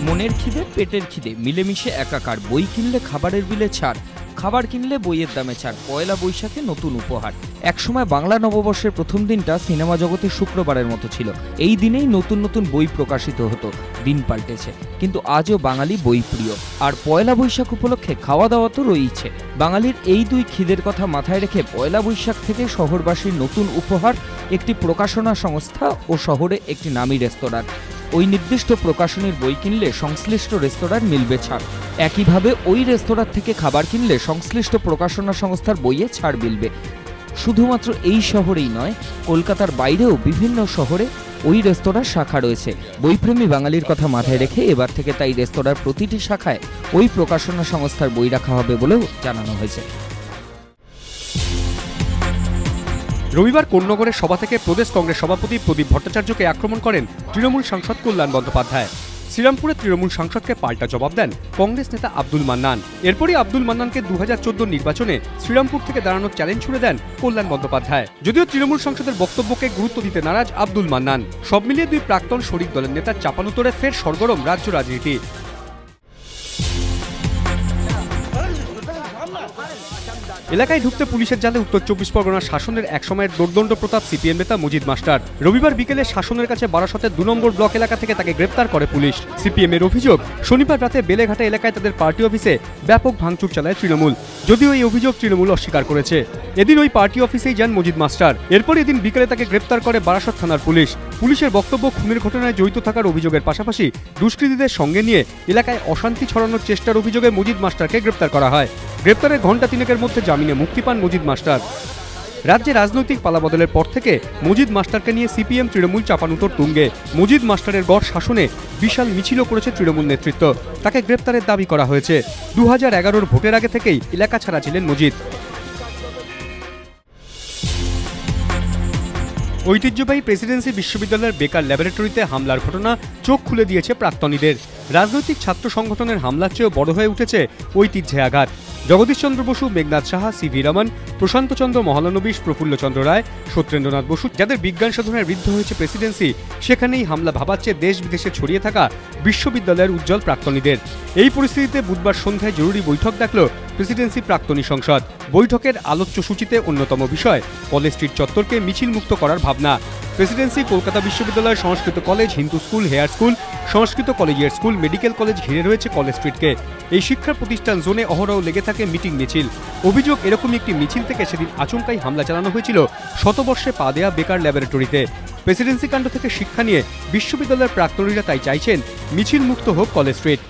মনের খিদে পেটের খিদে মিলেমিশে একাকার। বই কিনলে খাবারের বিলে ছাড়, খাবার কিনলে বইয়ের দামে ছাড়। পয়লা বৈশাখে নতুন উপহার। একসময় বাংলা নববর্ষের প্রথম দিনটা সিনেমা জগতে শুক্রবারের মতো ছিল। এই দিনেই নতুন নতুন বই প্রকাশিত হতো। দিন পাল্টেছে, কিন্তু আজও বাঙালি বই প্রিয়। আর পয়লা বৈশাখ উপলক্ষে খাওয়া দাওয়া তো রয়েছে। বাঙালির এই দুই খিদের কথা মাথায় রেখে পয়লা বৈশাখ থেকে শহরবাসীর নতুন উপহার একটি প্রকাশনা সংস্থা ও শহরে একটি নামী রেস্তোরাঁর। ওই নির্দিষ্ট প্রকাশনীর বই কিনলে সংশ্লিষ্ট রেস্তোরাঁর মিলবে ছাড়। একইভাবে ওই রেস্তোরাঁ থেকে খাবার কিনলে সংশ্লিষ্ট প্রকাশনা সংস্থার বইয়ে ছাড় মিলবে। শুধুমাত্র এই শহরেই নয়, কলকাতার বাইরেও বিভিন্ন শহরে ওই রেস্তোরাঁর শাখা রয়েছে। বইপ্রেমী বাঙালির কথা মাথায় রেখে এবার থেকে তাই রেস্তোরাঁর প্রতিটি শাখায় ওই প্রকাশনা সংস্থার বই রাখা হবে বলেও জানানো হয়েছে। রবিবার কোন্নগরের সভা থেকে প্রদেশ কংগ্রেস সভাপতি প্রদীপ ভট্টাচার্যকে আক্রমণ করেন তৃণমূল সাংসদ কল্যাণ বন্দ্যোপাধ্যায়। শ্রীরামপুরে তৃণমূল সাংসদকে পাল্টা জবাব দেন কংগ্রেস নেতা আব্দুল মান্নান। এরপরই আব্দুল মান্নানকে 2014 নির্বাচনে শ্রীরামপুর থেকে দাঁড়ানোর চ্যালেঞ্জ ছুড়ে দেন কল্যাণ বন্দ্যোপাধ্যায়। যদিও তৃণমূল সাংসদের বক্তব্যকে গুরুত্ব দিতে নারাজ আব্দুল মান্নান। সব মিলিয়ে দুই প্রাক্তন শরিক দলের নেতার চাপানুতরে ফের সরগরম রাজ্য রাজনীতি। এলাকায় ঢুকতে পুলিশের জালে উত্তর 24 পরগনার শাসনের একসময়ের দোর্দণ্ড প্রতাপ সিপিএম নেতা মজিদ মাস্টার। রবিবার বিকেলে শাসনের কাছে বারাসতের 2 নম্বর ব্লক এলাকা থেকে তাকে গ্রেপ্তার করে পুলিশ। সিপিএম এর অভিযোগ, শনিবার রাতে বেলেঘাটা এলাকায় তাদের পার্টি অফিসে ব্যাপক ভাঙচুর চালায় তৃণমূল। যদিও এই অভিযোগ তৃণমূল অস্বীকার করেছে। এদিন ওই পার্টি অফিসেই যান মজিদ মাস্টার। এরপর এদিন বিকেলে তাকে গ্রেপ্তার করে বারাসত থানার পুলিশ। পুলিশের বক্তব্য, খুনের ঘটনায় জড়িত থাকার অভিযোগের পাশাপাশি দুষ্কৃতীদের সঙ্গে নিয়ে এলাকায় অশান্তি ছড়ানোর চেষ্টার অভিযোগে মজিদ মাস্টারকে গ্রেপ্তার করা হয়। গ্রেপ্তারের ঘণ্টা তিনেকের মধ্যে জামিনে মুক্তি পান মজিদ মাস্টার। রাজ্যে রাজনৈতিক পালাবদলের পর থেকে মজিদ মাস্টারকে নিয়ে সিপিএম তৃণমূল চাপানুতোর তুঙ্গে। মজিদ মাস্টারের গড় শাসনে বিশাল মিছিলও করেছে তৃণমূল নেতৃত্ব। তাকে গ্রেপ্তারের দাবি করা হয়েছে। 2011 ভোটের আগে থেকেই এলাকা ছাড়া ছিলেন মজিদ। ঐতিহ্যবাহী প্রেসিডেন্সি বিশ্ববিদ্যালয়ের বেকার ল্যাবরেটরিতে হামলার ঘটনা চোখ খুলে দিয়েছে প্রাক্তনীদের। রাজনৈতিক ছাত্র সংগঠনের হামলার চেয়েও বড় হয়ে উঠেছে ঐতিহ্যে আঘাত। জগদীশচন্দ্র বসু, মেঘনাথ সাহা, সিভি রমন, প্রশান্তচন্দ্র মহলানবিশ, প্রফুল্লচন্দ্র রায়, সত্যেন্দ্রনাথ বসু, যাদের বিজ্ঞান সাধনায় ঋদ্ধ হয়েছে প্রেসিডেন্সি, সেখানেই হামলা ভাবাচ্ছে দেশ বিদেশে ছড়িয়ে থাকা বিশ্ববিদ্যালয়ের উজ্জ্বল প্রাক্তনীদের। এই পরিস্থিতিতে বুধবার সন্ধ্যায় জরুরি বৈঠক ডাকল প্রেসিডেন্সি প্রাক্তনী সংসদ। বৈঠকের আলোচ্য সূচিতে অন্যতম বিষয় কলেজ স্ট্রিট চত্বরকে মিছিল মুক্ত করার ভাবনা। প্রেসিডেন্সি, কলকাতা বিশ্ববিদ্যালয়, Sanskrit college, Hindu school, Hare school, Sanskrit collegiate school, medical college ঘিরে রয়েছে কলেজ স্ট্রিটকে। এই শিক্ষা প্রতিষ্ঠান জোনে অহরহ লেগে থাকে মিটিং মিছিল। অভিযোগ, এরকমই একটি মিছিল থেকে সেদিন আচমকাই হামলা চালানো হয়েছিল শতবর্ষে পা দেয়া বেকার ল্যাবরেটরিতে। প্রেসিডেন্সি কাণ্ড থেকে শিক্ষা নিয়ে বিশ্ববিদ্যালয়ের প্রাক্তনীরা তাই চাইছেন মিছিল মুক্ত হোক কলেজ স্ট্রিট।